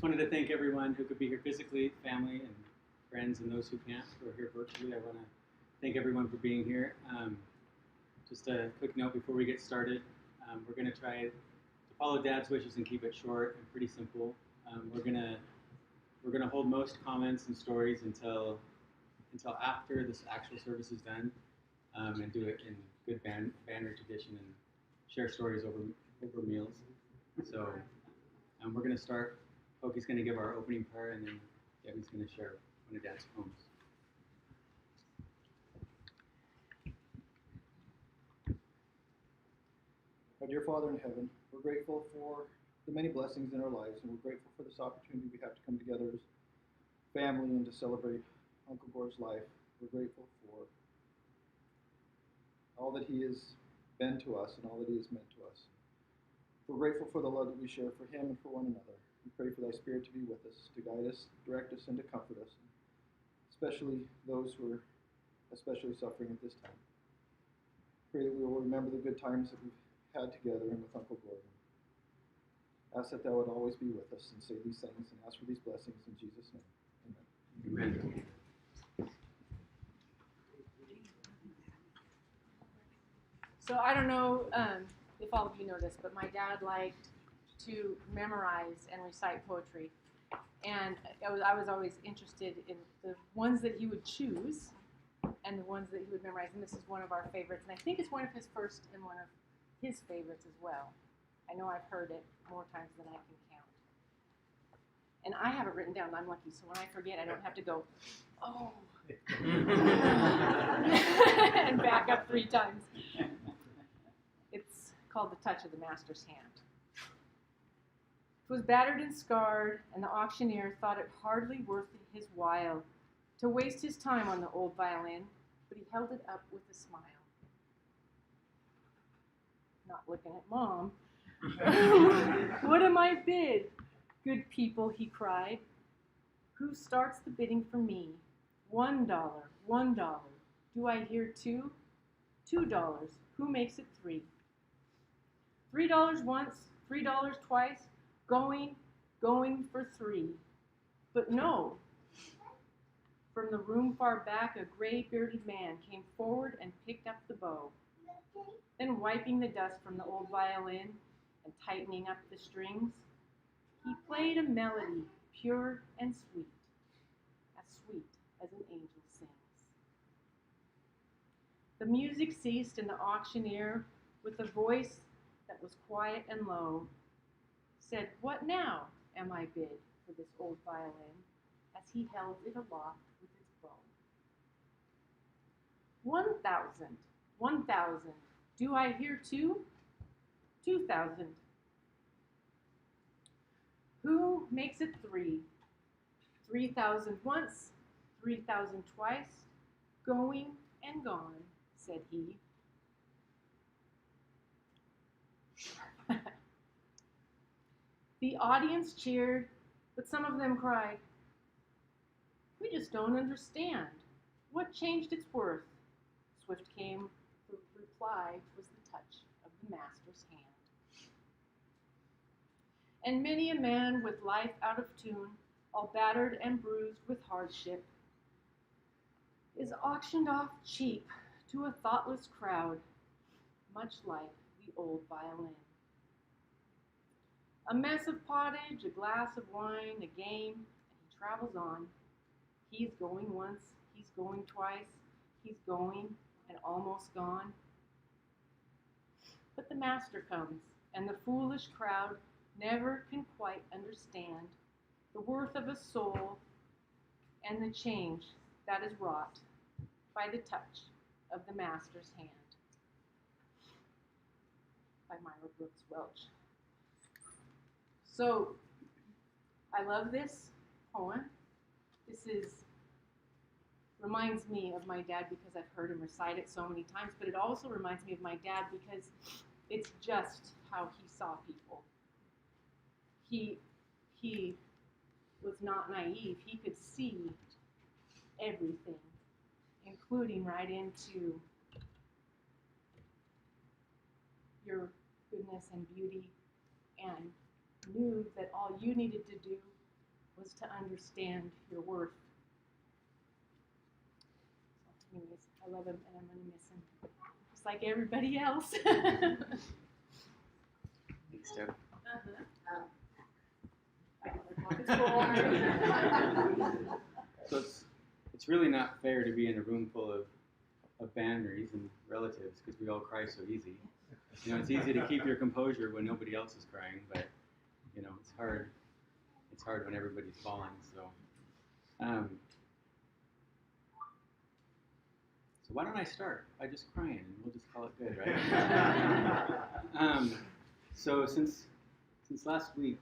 wanted to thank everyone who could be here physically, family and friends, and those who can't, who are here virtually. I want to thank everyone for being here. Just a quick note before we get started. We're going to try to follow Dad's wishes and keep it short and pretty simple. We're gonna hold most comments and stories until after this actual service is done, and do it in good Banry tradition and share stories over meals. So we're gonna start. Pokey's gonna give our opening prayer, and then Debbie's gonna share one of Dad's poems. Our dear Father in heaven, we're grateful for the many blessings in our lives, and we're grateful for this opportunity we have to come together as family and to celebrate Uncle Gord's life. We're grateful for all that he has been to us and all that he has meant to us. We're grateful for the love that we share for him and for one another. We pray for thy Spirit to be with us, to guide us, direct us, and to comfort us, especially those who are especially suffering at this time. Pray that we will remember the good times that we've had together and with Uncle Gordon. Ask that thou would always be with us and say these things and ask for these blessings in Jesus' name. Amen. Amen. So I don't know if all of you know this, but my dad liked to memorize and recite poetry. And I was always interested in the ones that he would choose and the ones that he would memorize. And this is one of our favorites. And I think it's one of his first and one of his favorites as well. I know I've heard it more times than I can count. And I have it written down. I'm lucky. So when I forget, I don't have to go, oh, and back up 3 times. It's called The Touch of the Master's Hand. It was battered and scarred, and the auctioneer thought it hardly worth his while to waste his time on the old violin, but he held it up with a smile. Not looking at Mom. What am I bid? Good people, he cried. Who starts the bidding for me? $1, $1. Do I hear 2? $2. Who makes it 3? $3 once, $3 twice. Going for 3. But no. From the room far back, a gray-bearded man came forward and picked up the bow. Then wiping the dust from the old violin and tightening up the strings, he played a melody pure and sweet as an angel sings. The music ceased, and the auctioneer, with a voice that was quiet and low, said, "What now am I bid for this old violin?" as he held it aloft with its bow. 1,000, 1,000. Do I hear 2? 2,000. Who makes it 3? 3,000 once, 3,000 twice. Going and gone, said he. The audience cheered, but some of them cried, "We just don't understand. What changed its worth?" Swift came the reply, was the touch of the master's hand. And many a man with life out of tune, all battered and bruised with hardship, is auctioned off cheap to a thoughtless crowd, much like the old violin. A mess of pottage, a glass of wine, a game, and he travels on. He's going once, he's going twice, he's going and almost gone. But the master comes, and the foolish crowd never can quite understand the worth of a soul and the change that is wrought by the touch of the master's hand. By Myra Brooks Welch. So, I love this poem. This reminds me of my dad because I've heard him recite it so many times, but it also reminds me of my dad because it's just how he saw people. He was not naive. He could see everything, including right into your goodness and beauty, and knew that all you needed to do was to understand your worth. So anyways, I love him and I'm going to miss him. Just like everybody else. Thanks, Deb. So it's really not fair to be in a room full of Banrys and relatives because we all cry so easy. You know, it's easy to keep your composure when nobody else is crying, but you know, it's hard. It's hard when everybody's falling. So why don't I start by just crying and we'll just call it good, right? So since last week,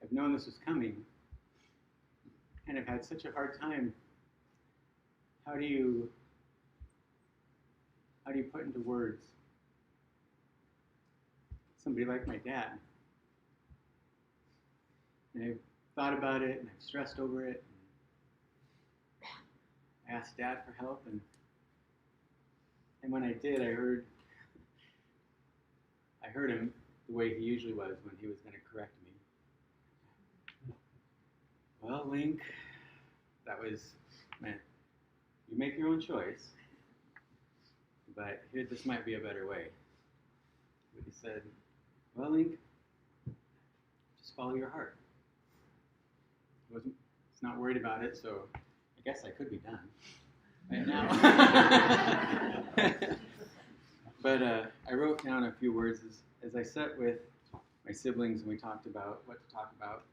I've known this was coming, and I've had such a hard time. How do you put into words somebody like my dad? And I've thought about it, and I've stressed over it. I asked Dad for help, and when I did, I heard him the way he usually was when he was going to correct me. Well, Link, that was meant. You make your own choice, but here, this might be a better way. But he said, well, Link, just follow your heart. He's not worried about it, so I guess I could be done right now. But I wrote down a few words as I sat with my siblings and we talked about what to talk about.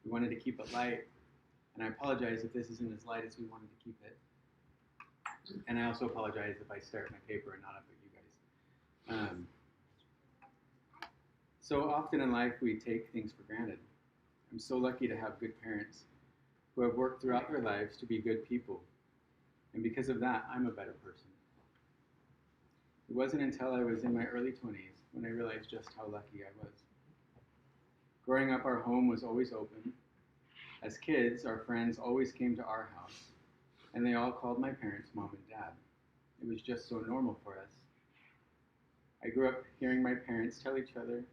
We wanted to keep it light, and I apologize if this isn't as light as we wanted to keep it. And I also apologize if I start my paper and not up at you guys. So often in life we take things for granted. I'm so lucky to have good parents who have worked throughout their lives to be good people. And because of that, I'm a better person. It wasn't until I was in my early 20s when I realized just how lucky I was. Growing up, our home was always open. As kids, our friends always came to our house, and they all called my parents Mom and Dad. It was just so normal for us. I grew up hearing my parents tell each other,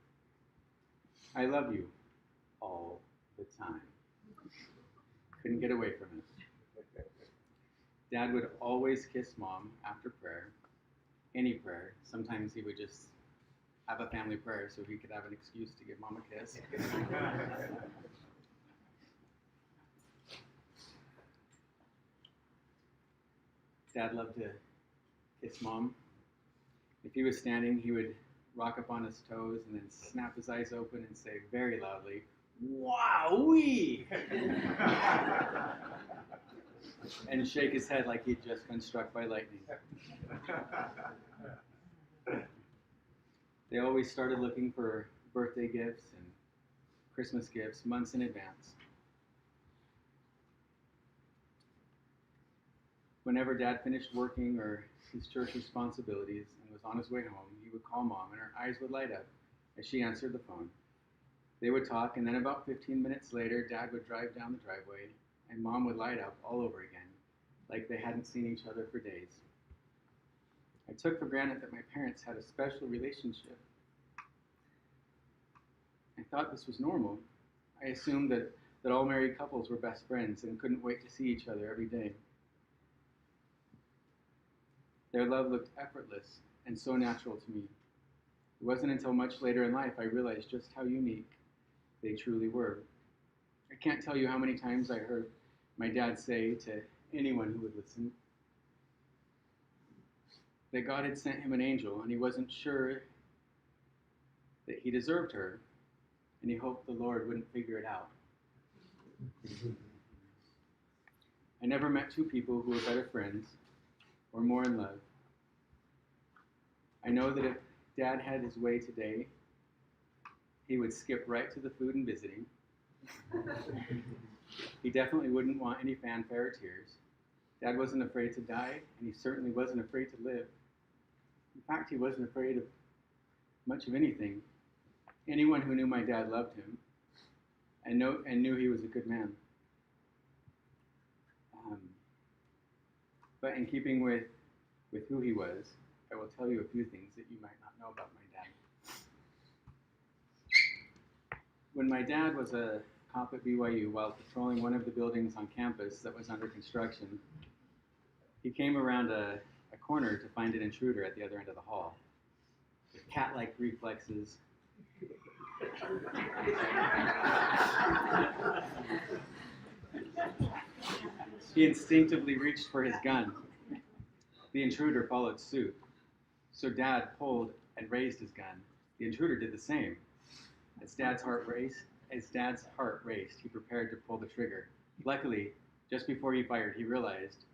I love you, all the time. Couldn't get away from it. Dad would always kiss Mom after prayer, any prayer. Sometimes he would just have a family prayer so he could have an excuse to give Mom a kiss. Dad loved to kiss Mom. If he was standing, he would rock up on his toes and then snap his eyes open and say very loudly, "Wowee!" and shake his head like he'd just been struck by lightning. They always started looking for birthday gifts and Christmas gifts months in advance. Whenever Dad finished working or his church responsibilities and was on his way home, he would call Mom and her eyes would light up as she answered the phone. They would talk, and then about 15 minutes later, Dad would drive down the driveway and Mom would light up all over again, like they hadn't seen each other for days. I took for granted that my parents had a special relationship. I thought this was normal. I assumed that all married couples were best friends and couldn't wait to see each other every day. Their love looked effortless and so natural to me. It wasn't until much later in life I realized just how unique they truly were. I can't tell you how many times I heard my dad say to anyone who would listen that God had sent him an angel and he wasn't sure that he deserved her, and he hoped the Lord wouldn't figure it out. I never met two people who were better friends or more in love. I know that if Dad had his way today, he would skip right to the food and visiting. He definitely wouldn't want any fanfare or tears. Dad wasn't afraid to die, and he certainly wasn't afraid to live. In fact, he wasn't afraid of much of anything. Anyone who knew my dad loved him and knew he was a good man. But in keeping with who he was, I will tell you a few things that you might not know about my dad. When my dad was a cop at BYU while patrolling one of the buildings on campus that was under construction, he came around a corner to find an intruder at the other end of the hall. With cat-like reflexes, he instinctively reached for his gun. The intruder followed suit. So Dad pulled and raised his gun. The intruder did the same. As Dad's heart raced, he prepared to pull the trigger. Luckily, just before he fired, he realized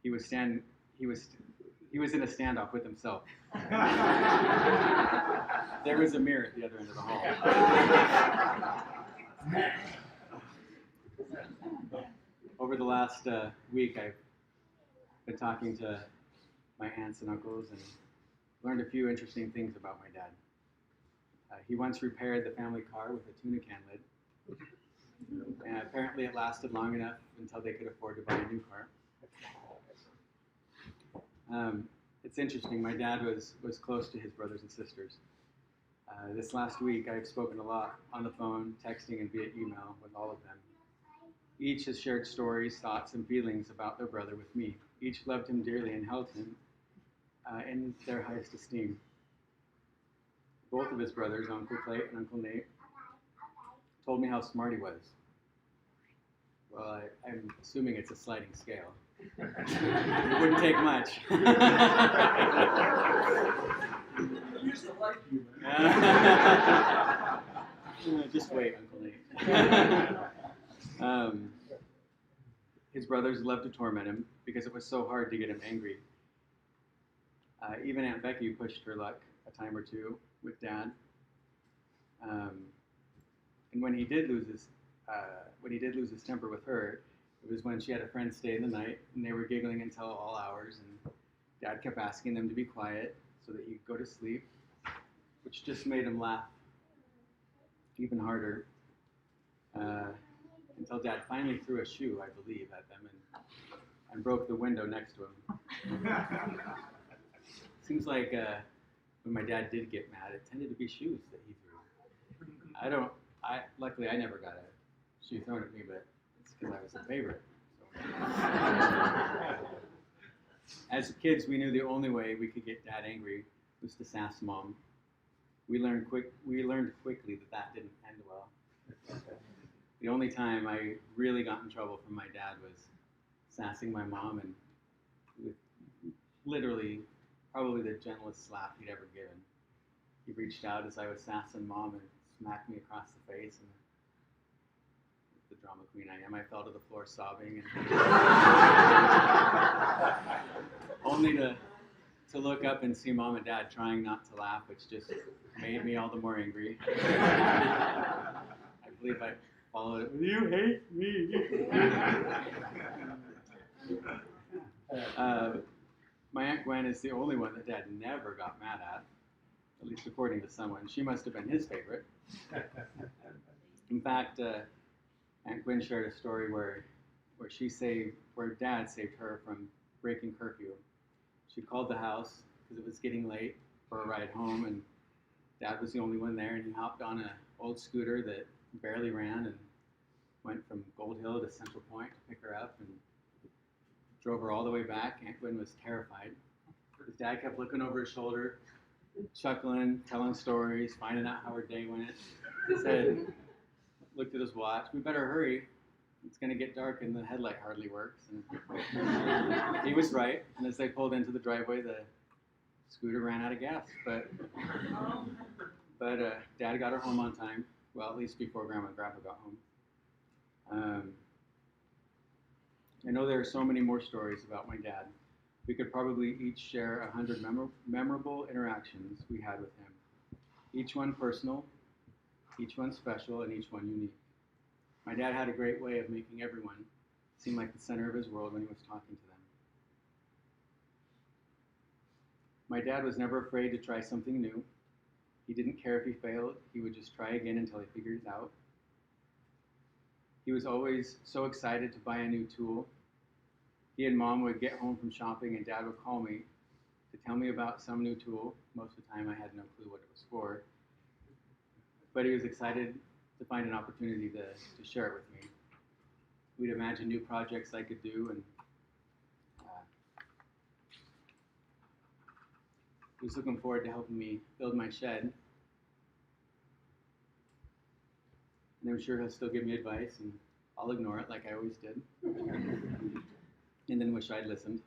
he was in a standoff with himself. There was a mirror at the other end of the hall. Over the last week, I've been talking to my aunts and uncles and learned a few interesting things about my dad. He once repaired the family car with a tuna can lid. And apparently it lasted long enough until they could afford to buy a new car. It's interesting, my dad was close to his brothers and sisters. This last week I've spoken a lot on the phone, texting, and via email with all of them. Each has shared stories, thoughts, and feelings about their brother with me. Each loved him dearly and held him in their highest esteem. Both of his brothers, Uncle Clay and Uncle Nate, told me how smart he was. Well, I'm assuming it's a sliding scale. It wouldn't take much. Used to like you, Just wait, Uncle Nate. His brothers loved to torment him because it was so hard to get him angry. Even Aunt Becky pushed her luck a time or two with Dad. And when he did lose his temper with her, it was when she had a friend stay the night, and they were giggling until all hours, and Dad kept asking them to be quiet so that he could go to sleep, which just made him laugh even harder. Until Dad finally threw a shoe, I believe, at them and broke the window next to him. Seems like when my dad did get mad, it tended to be shoes that he threw. Luckily I never got a shoe thrown at me, but it's because I was the favorite. So. As kids, we knew the only way we could get Dad angry was to sass Mom. We learned quickly that didn't end well. The only time I really got in trouble from my dad was sassing my mom, and with literally probably the gentlest slap he'd ever given. He reached out as I was sassing Mom and smacked me across the face, and the drama queen I am, I fell to the floor sobbing, and only to look up and see Mom and Dad trying not to laugh, which just made me all the more angry. I believe I followed it with, "You hate me." My Aunt Gwen is the only one that Dad never got mad at least according to someone. She must have been his favorite. In fact, Aunt Gwen shared a story where Dad saved her from breaking curfew. She called the house because it was getting late for a ride home, and Dad was the only one there, and he hopped on an old scooter that barely ran and went from Gold Hill to Central Point to pick her up and drove her all the way back. Aunt Gwen was terrified. His dad kept looking over his shoulder, chuckling, telling stories, finding out how her day went. He looked at his watch, "We better hurry. It's going to get dark and the headlight hardly works." And he was right. And as they pulled into the driveway, the scooter ran out of gas. But Dad got her home on time. Well, at least before Grandma and Grandpa got home. I know there are so many more stories about my dad. We could probably each share 100 memorable interactions we had with him. Each one personal, each one special, and each one unique. My dad had a great way of making everyone seem like the center of his world when he was talking to them. My dad was never afraid to try something new. He didn't care if he failed. He would just try again until he figured it out. He was always so excited to buy a new tool. He and Mom would get home from shopping and Dad would call me to tell me about some new tool. Most of the time I had no clue what it was for. But he was excited to find an opportunity to share it with me. We'd imagine new projects I could do, and he was looking forward to helping me build my shed. And I'm sure he'll still give me advice, and I'll ignore it like I always did. And then wish I'd listened.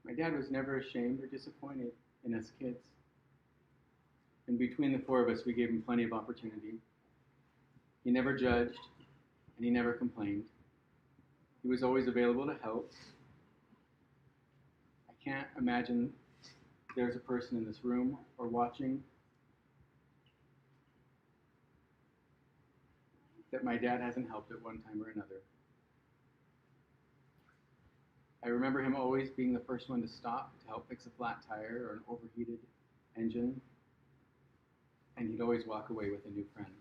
My dad was never ashamed or disappointed in us kids. And between the four of us, we gave him plenty of opportunity. He never judged, and he never complained. He was always available to help. I can't imagine there's a person in this room or watching that my dad hasn't helped at one time or another. I remember him always being the first one to stop to help fix a flat tire or an overheated engine, and he'd always walk away with a new friend.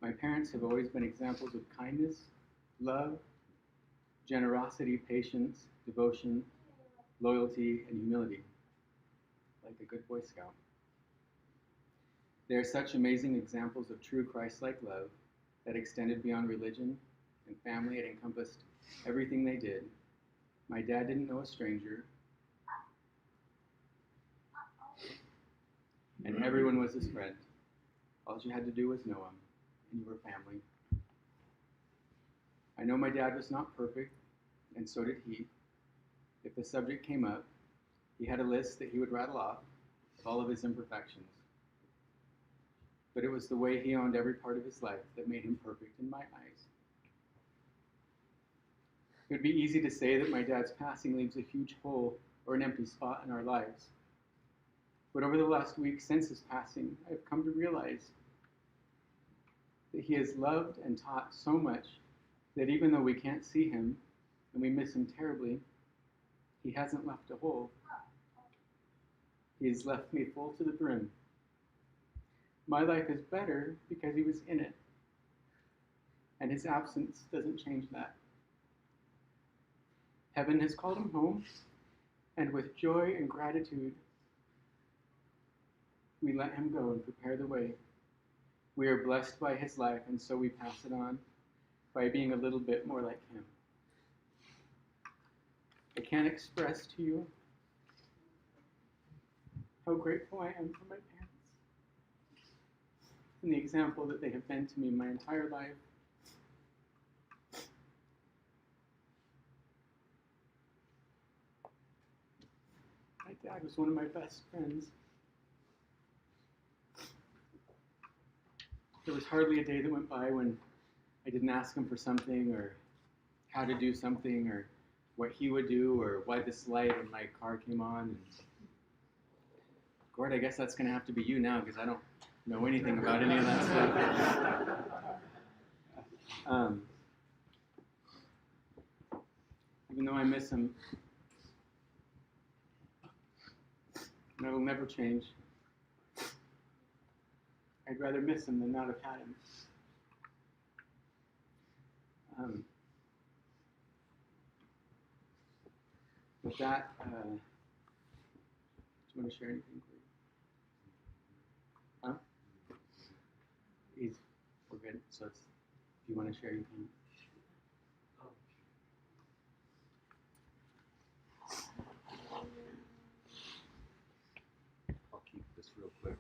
My parents have always been examples of kindness, love, generosity, patience, devotion, loyalty, and humility, like a good Boy Scout. They are such amazing examples of true Christ-like love that extended beyond religion and family. It encompassed everything they did. My dad didn't know a stranger, and everyone was his friend. All you had to do was know him, and you were family. I know my dad was not perfect, and so did he. If the subject came up, he had a list that he would rattle off of all of his imperfections. But it was the way he owned every part of his life that made him perfect in my eyes. It would be easy to say that my dad's passing leaves a huge hole or an empty spot in our lives. But over the last week since his passing, I've come to realize that he has loved and taught so much that even though we can't see him and we miss him terribly, he hasn't left a hole. He has left me full to the brim. My life is better because he was in it, and his absence doesn't change that. Heaven has called him home, and with joy and gratitude, we let him go and prepare the way. We are blessed by his life, and so we pass it on by being a little bit more like him. I can't express to you how grateful I am for my parents and the example that they have been to me my entire life. My dad was one of my best friends. There was hardly a day that went by when I didn't ask him for something, or how to do something, or what he would do, or why this light in my car came on. And Gord, I guess that's going to have to be you now, because I don't know anything about any of that stuff. Even though I miss him, and it'll never change, I'd rather miss him than not have had him. With that, do you want to share anything, Corey? Huh? We're good. So if you want to share, you can. I'll keep this real quick.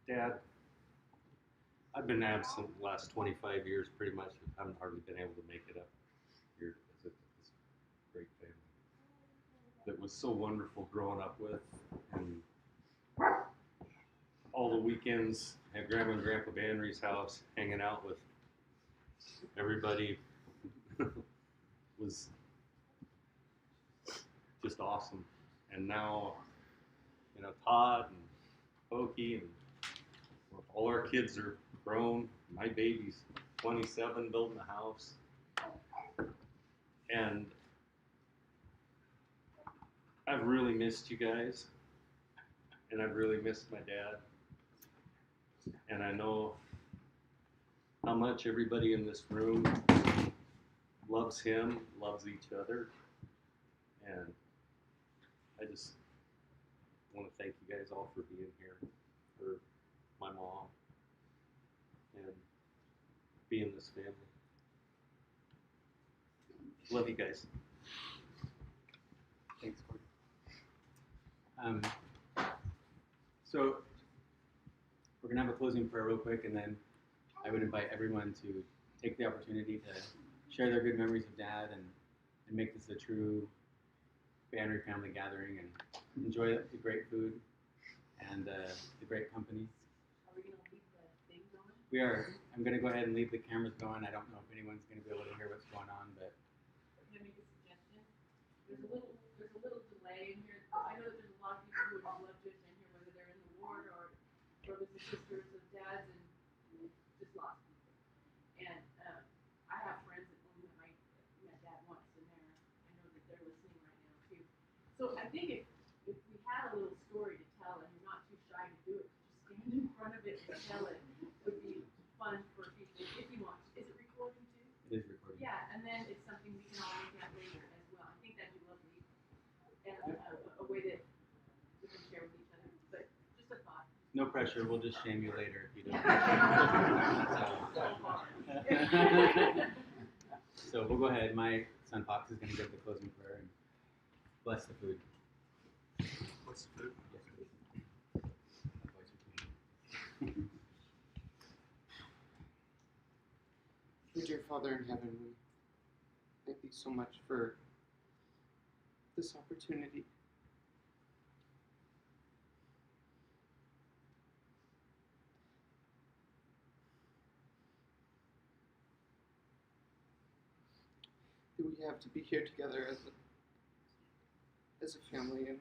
Dad, I've been absent the last 25 years pretty much. I haven't hardly been able to make it up here to visit this great family that was so wonderful growing up with. And all the weekends at Grandma and Grandpa Banry's house, hanging out with everybody was just awesome. And now, you know, Todd and Pokey and all our kids are grown. My baby's 27, building a house. And I've really missed you guys. And I've really missed my dad. And I know how much everybody in this room loves him, loves each other. And I just want to thank you guys all for being here, for my mom, and being this family. Love you guys. Thanks, Corey. So we're gonna have a closing prayer real quick, and then I would invite everyone to take the opportunity to share their good memories of Dad and make this a true Banry family gathering and enjoy the great food and the great company. Are we gonna leave the thing going? We are. I'm gonna go ahead and leave the cameras going. I don't know if anyone's gonna be able to hear what's going on, but Can I make a suggestion? There's a little delay in here. I know that there's a lot of people who would love to attend here, whether they're in the ward or brothers and sisters of dads and just lost people. And I have friends that only met dad once, and I know that they're listening right now too. So I think if we had a little story to tell and you're not too shy to do it, just stand in front of it and tell it would be fun for people if you want. Is it recording too? it is recording. Yeah, and then it's something we can all look at later as well. I think that'd be lovely, and a way that we can share with each other. But just a thought. No pressure. We'll just shame you later if you don't. So we'll go ahead. My son Fox is going to give the closing prayer and bless the food. What's the food? Yes, please. Otherwise we can't. Dear Father in heaven, we thank you so much for this opportunity. That we have to be here together as a family, and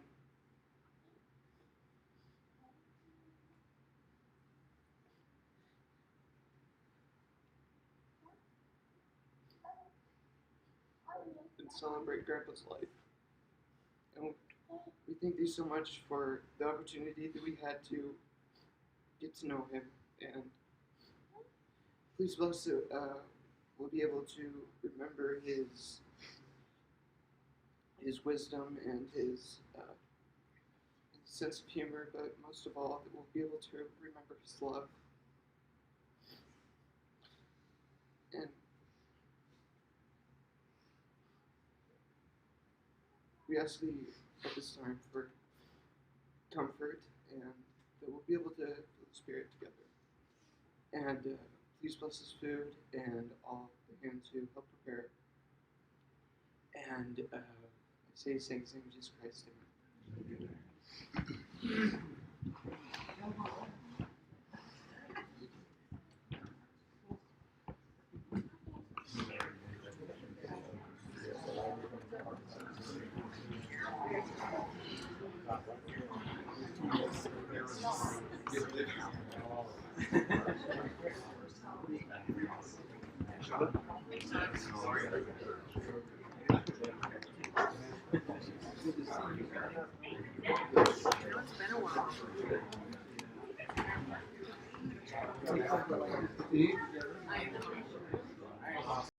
celebrate Grandpa's life. And we thank you so much for the opportunity that we had to get to know him. And please bless it. We'll be able to remember his wisdom and his sense of humor, but most of all, that we'll be able to remember his love. And we ask thee at this time for comfort, and that we'll be able to feel the Spirit together. And please bless this food and all the hands who help prepare it. And I say these things in Jesus Christ, amen. It's been a while.